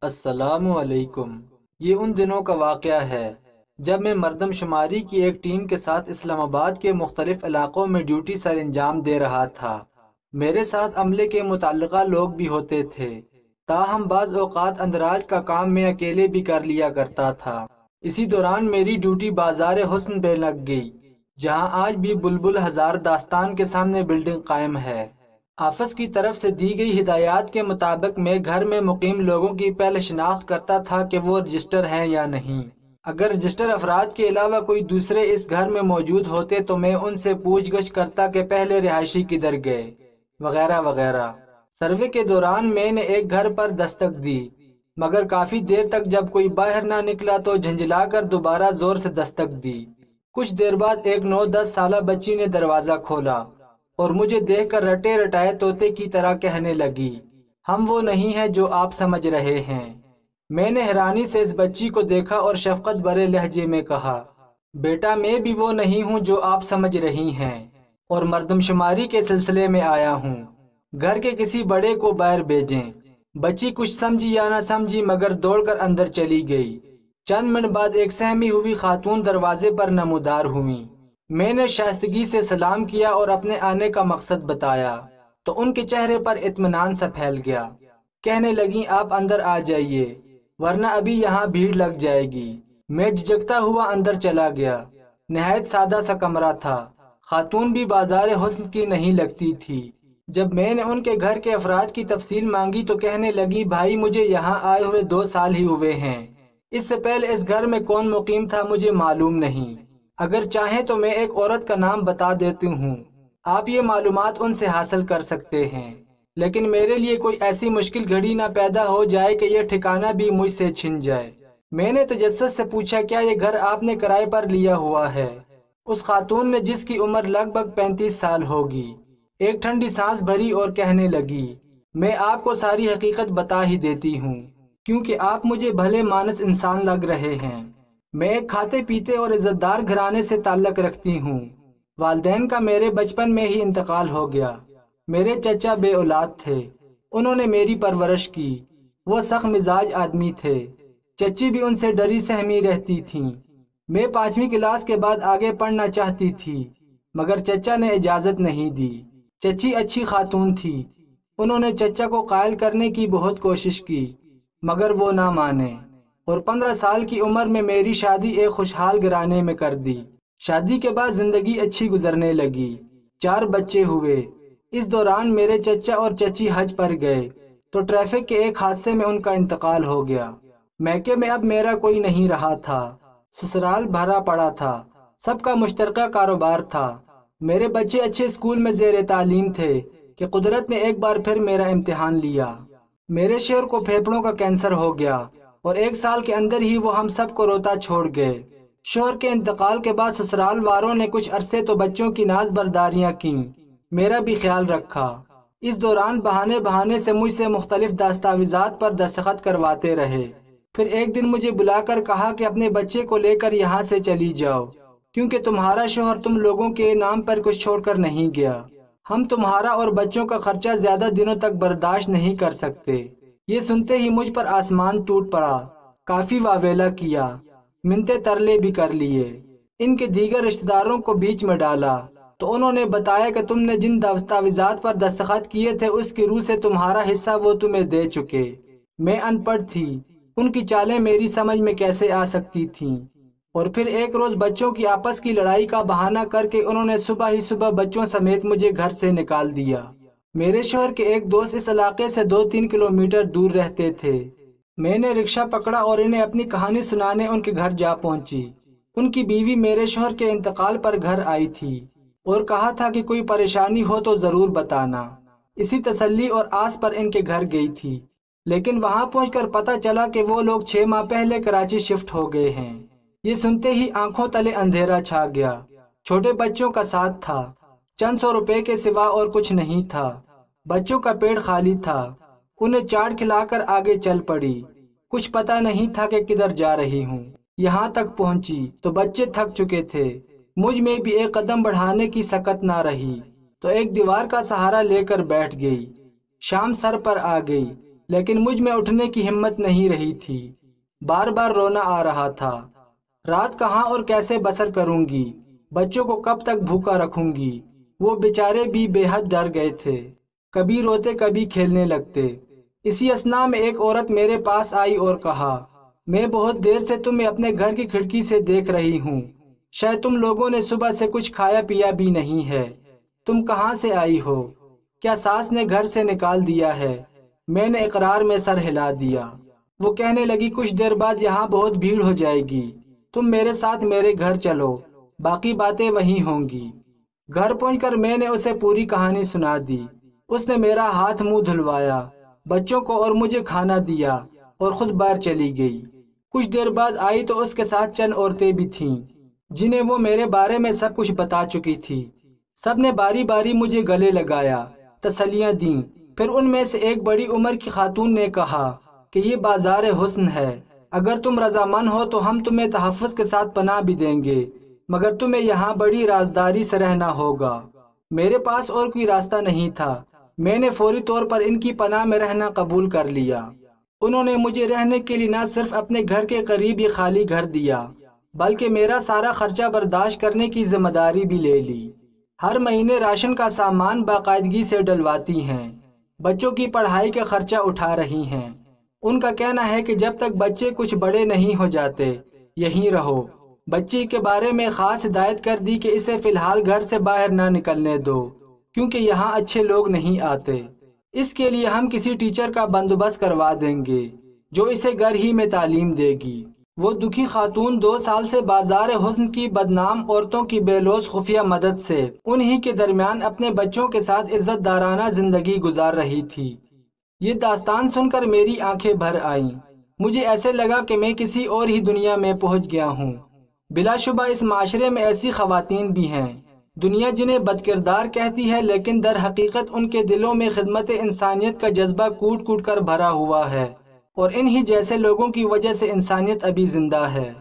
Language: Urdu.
السلام علیکم۔ یہ ان دنوں کا واقعہ ہے جب میں مردم شماری کی ایک ٹیم کے ساتھ اسلام آباد کے مختلف علاقوں میں ڈیوٹی سر انجام دے رہا تھا۔ میرے ساتھ عملے کے متعلقہ لوگ بھی ہوتے تھے، تاہم بعض اوقات اندراج کا کام میں اکیلے بھی کر لیا کرتا تھا۔ اسی دوران میری ڈیوٹی بازار حسن پہ لگ گئی، جہاں آج بھی بلبل ہزار داستان کے سامنے بلڈنگ قائم ہے۔ آفس کی طرف سے دی گئی ہدایات کے مطابق میں گھر میں مقیم لوگوں کی پہلے شناخت کرتا تھا کہ وہ رجسٹر ہیں یا نہیں۔ اگر رجسٹر افراد کے علاوہ کوئی دوسرے اس گھر میں موجود ہوتے تو میں ان سے پوچھ گچھ کرتا کہ پہلے رہائشی کدھر گئے، وغیرہ وغیرہ۔ سروے کے دوران میں نے ایک گھر پر دستک دی، مگر کافی دیر تک جب کوئی باہر نہ نکلا تو جھنجھلا کر دوبارہ زور سے دستک دی۔ کچھ دیر بعد ایک 9-10 سالہ بچی نے دروازہ کھولا اور مجھے دیکھ کر رٹے رٹائے طوطے کی طرح کہنے لگی، ہم وہ نہیں ہیں جو آپ سمجھ رہے ہیں۔ میں نے حیرانی سے اس بچی کو دیکھا اور شفقت بھرے لہجے میں کہا، بیٹا میں بھی وہ نہیں ہوں جو آپ سمجھ رہی ہیں، اور مردم شماری کے سلسلے میں آیا ہوں۔ گھر کے کسی بڑے کو باہر بھیجیں۔ بچی کچھ سمجھی یا نہ سمجھی مگر دوڑ کر اندر چلی گئی۔ چند منٹ بعد ایک سہمی ہوئی خاتون دروازے پر نمودار ہوئی۔ میں نے شائستگی سے سلام کیا اور اپنے آنے کا مقصد بتایا تو ان کے چہرے پر اطمینان سا پھیل گیا۔ کہنے لگیں، آپ اندر آ جائیے ورنہ ابھی یہاں بھیڑ لگ جائے گی۔ میں جھجکتا ہوا اندر چلا گیا۔ نہایت سادہ سا کمرہ تھا۔ خاتون بھی بازار حسن کی نہیں لگتی تھی۔ جب میں نے ان کے گھر کے افراد کی تفصیل مانگی تو کہنے لگی، بھائی مجھے یہاں آئے ہوئے 2 سال ہی ہوئے ہیں۔ اس سے پہلے اس گھر میں کون مقیم تھا مجھے معلوم نہیں۔ اگر چاہیں تو میں ایک عورت کا نام بتا دیتی ہوں، آپ یہ معلومات ان سے حاصل کر سکتے ہیں، لیکن میرے لیے کوئی ایسی مشکل گھڑی نہ پیدا ہو جائے کہ یہ ٹھکانہ بھی مجھ سے چھن جائے۔ میں نے تجسس سے پوچھا، کیا یہ گھر آپ نے کرائے پر لیا ہوا ہے؟ اس خاتون نے، جس کی عمر لگ بھگ 35 سال ہوگی، ایک ٹھنڈی سانس بھری اور کہنے لگی، میں آپ کو ساری حقیقت بتا ہی دیتی ہوں کیونکہ آپ مجھے بھلے مانس انسان لگ رہے ہیں۔ میں ایک کھاتے پیتے اور عزت دار گھرانے سے تعلق رکھتی ہوں۔ والدین کا میرے بچپن میں ہی انتقال ہو گیا۔ میرے چچا بے اولاد تھے، انہوں نے میری پرورش کی۔ وہ سخت مزاج آدمی تھے۔ چچی بھی ان سے ڈری سہمی رہتی تھیں۔ میں 5ویں کلاس کے بعد آگے پڑھنا چاہتی تھی مگر چچا نے اجازت نہیں دی۔ چچی اچھی خاتون تھی، انہوں نے چچا کو قائل کرنے کی بہت کوشش کی مگر وہ نہ مانے، اور 15 سال کی عمر میں میری شادی ایک خوشحال گھرانے میں کر دی۔ شادی کے بعد زندگی اچھی گزرنے لگی، 4 بچے ہوئے۔ اس دوران میرے چچا اور چچی حج پر گئے تو ٹریفک کے ایک حادثے میں ان کا انتقال ہو گیا۔ میکے میں اب میرا کوئی نہیں رہا تھا، سسرال بھرا پڑا تھا، سب کا مشترکہ کاروبار تھا۔ میرے بچے اچھے اسکول میں زیر تعلیم تھے کہ قدرت نے ایک بار پھر میرا امتحان لیا۔ میرے شوہر کو پھیپھڑوں کا کینسر ہو گیا اور 1 سال کے اندر ہی وہ ہم سب کو روتا چھوڑ گئے۔ شوہر کے انتقال کے بعد سسرال والوں نے کچھ عرصے تو بچوں کی ناز برداریاں کیں، میرا بھی خیال رکھا۔ اس دوران بہانے بہانے سے مجھ سے مختلف دستاویزات پر دستخط کرواتے رہے۔ پھر ایک دن مجھے بلا کر کہا کہ اپنے بچے کو لے کر یہاں سے چلی جاؤ کیونکہ تمہارا شوہر تم لوگوں کے نام پر کچھ چھوڑ کر نہیں گیا۔ ہم تمہارا اور بچوں کا خرچہ زیادہ دنوں تک برداشت نہیں کر سکتے۔ یہ سنتے ہی مجھ پر آسمان ٹوٹ پڑا۔ کافی واویلا کیا، منتے ترلے بھی کر لیے۔ ان کے دیگر رشتہ داروں کو بیچ میں ڈالا تو انہوں نے بتایا کہ تم نے جن دستاویزات پر دستخط کیے تھے اس کی روح سے تمہارا حصہ وہ تمہیں دے چکے۔ میں ان پڑھ تھی، ان کی چالیں میری سمجھ میں کیسے آ سکتی تھیں؟ اور پھر ایک روز بچوں کی آپس کی لڑائی کا بہانہ کر کے انہوں نے صبح ہی صبح بچوں سمیت مجھے گھر سے نکال دیا۔ میرے شوہر کے ایک دوست اس علاقے سے 2-3 کلومیٹر دور رہتے تھے۔ میں نے رکشہ پکڑا اور انہیں اپنی کہانی سنانے ان کے گھر جا پہنچی۔ ان کی بیوی میرے شوہر کے انتقال پر گھر آئی تھی اور کہا تھا کہ کوئی پریشانی ہو تو ضرور بتانا۔ اسی تسلی اور آس پر ان کے گھر گئی تھی، لیکن وہاں پہنچ کر پتہ چلا کہ وہ لوگ 6 ماہ پہلے کراچی شفٹ ہو گئے ہیں۔ یہ سنتے ہی آنکھوں تلے اندھیرا چھا گیا۔ چھوٹے بچوں کا ساتھ تھا، چند 100 روپے کے سوا اور کچھ نہیں تھا۔ بچوں کا پیٹ خالی تھا، انہیں چاٹ کھلا کر آگے چل پڑی۔ کچھ پتہ نہیں تھا کہ کدھر جا رہی ہوں۔ یہاں تک پہنچی تو بچے تھک چکے تھے، مجھ میں بھی ایک قدم بڑھانے کی سکت نہ رہی تو ایک دیوار کا سہارا لے کر بیٹھ گئی۔ شام سر پر آ گئی، لیکن مجھ میں اٹھنے کی ہمت نہیں رہی تھی۔ بار بار رونا آ رہا تھا۔ رات کہاں اور کیسے بسر کروں گی؟ بچوں کو کب تک بھوکا رکھوں گی؟ وہ بیچارے بھی بے حد ڈر گئے تھے، کبھی روتے کبھی کھیلنے لگتے۔ اسی اثنا میں ایک عورت میرے پاس آئی اور کہا، میں بہت دیر سے تمہیں اپنے گھر کی کھڑکی سے دیکھ رہی ہوں، شاید تم لوگوں نے صبح سے کچھ کھایا پیا بھی نہیں ہے۔ تم کہاں سے آئی ہو؟ کیا ساس نے گھر سے نکال دیا ہے؟ میں نے اقرار میں سر ہلا دیا۔ وہ کہنے لگی، کچھ دیر بعد یہاں بہت بھیڑ ہو جائے گی، تم میرے ساتھ میرے گھر چلو، باقی باتیں وہیں ہوں گی۔ گھر پہنچ کر میں نے اسے پوری کہانی سنا دی۔ اس نے میرا ہاتھ منہ دھلوایا، بچوں کو اور مجھے کھانا دیا اور خود باہر چلی گئی۔ کچھ دیر بعد آئی تو اس کے ساتھ چند عورتیں بھی تھیں جنہیں وہ میرے بارے میں سب کچھ بتا چکی تھی۔ سب نے باری باری مجھے گلے لگایا، تسلیاں دیں۔ پھر ان میں سے ایک بڑی عمر کی خاتون نے کہا کہ یہ بازار حسن ہے، اگر تم رضامند ہو تو ہم تمہیں تحفظ کے ساتھ پناہ بھی دیں گے، مگر تمہیں یہاں بڑی رازداری سے رہنا ہوگا۔ میرے پاس اور کوئی راستہ نہیں تھا، میں نے فوری طور پر ان کی پناہ میں رہنا قبول کر لیا۔ انہوں نے مجھے رہنے کے لیے نہ صرف اپنے گھر کے قریب ہی خالی گھر دیا، بلکہ میرا سارا خرچہ برداشت کرنے کی ذمہ داری بھی لے لی۔ ہر مہینے راشن کا سامان باقاعدگی سے ڈلواتی ہیں، بچوں کی پڑھائی کا خرچہ اٹھا رہی ہیں۔ ان کا کہنا ہے کہ جب تک بچے کچھ بڑے نہیں ہو جاتے یہیں رہو۔ بچی کے بارے میں خاص ہدایت کر دی کہ اسے فی الحال گھر سے باہر نہ نکلنے دو، کیونکہ یہاں اچھے لوگ نہیں آتے۔ اس کے لیے ہم کسی ٹیچر کا بندوبست کروا دیں گے جو اسے گھر ہی میں تعلیم دے گی۔ وہ دکھی خاتون 2 سال سے بازار حسن کی بدنام عورتوں کی بے لوث خفیہ مدد سے انہی کے درمیان اپنے بچوں کے ساتھ عزت دارانہ زندگی گزار رہی تھی۔ یہ داستان سن کر میری آنکھیں بھر آئیں۔ مجھے ایسے لگا کہ میں کسی اور ہی دنیا میں پہنچ گیا ہوں۔ بلا شبہ اس معاشرے میں ایسی خواتین بھی ہیں، دنیا جنہیں بد کردار کہتی ہے، لیکن در حقیقت ان کے دلوں میں خدمت انسانیت کا جذبہ کوٹ کوٹ کر بھرا ہوا ہے، اور انہی جیسے لوگوں کی وجہ سے انسانیت ابھی زندہ ہے۔